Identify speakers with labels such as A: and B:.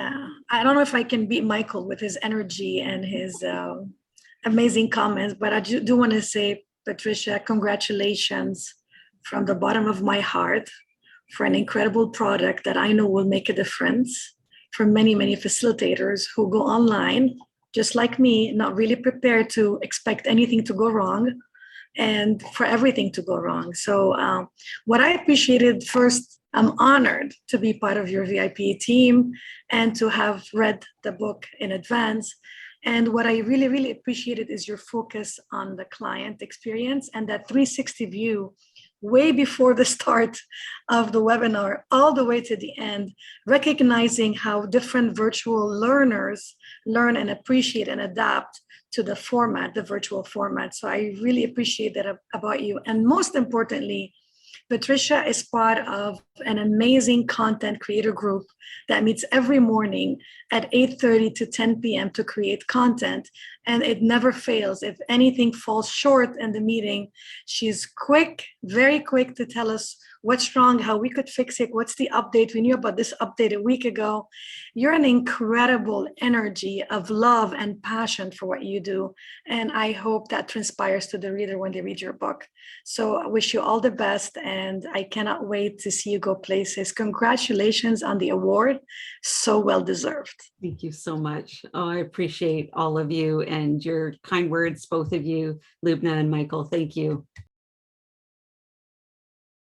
A: Yeah, I don't know if I can beat Michael with his energy and his amazing comments, but I do want to say, Patricia, congratulations from the bottom of my heart for an incredible product that I know will make a difference for many, many facilitators who go online, just like me, not really prepared to expect anything to go wrong and for everything to go wrong. So, what I appreciated first, I'm honored to be part of your VIP team and to have read the book in advance. And what I really, really appreciated is your focus on the client experience and that 360 view way before the start of the webinar, all the way to the end, recognizing how different virtual learners learn and appreciate and adapt to the format, the virtual format. So I really appreciate that about you. And most importantly, Patricia is part of an amazing content creator group that meets every morning at 8:30 to 10 p.m. to create content. And it never fails. If anything falls short in the meeting, she's quick, very quick to tell us what's wrong, how we could fix it, what's the update. We knew about this update a week ago. You're an incredible energy of love and passion for what you do. And I hope that transpires to the reader when they read your book. So I wish you all the best. And I cannot wait to see you go places. Congratulations on the award. So well deserved.
B: Thank you so much. Oh, I appreciate all of you and your kind words, both of you, Loubna and Michael. Thank you.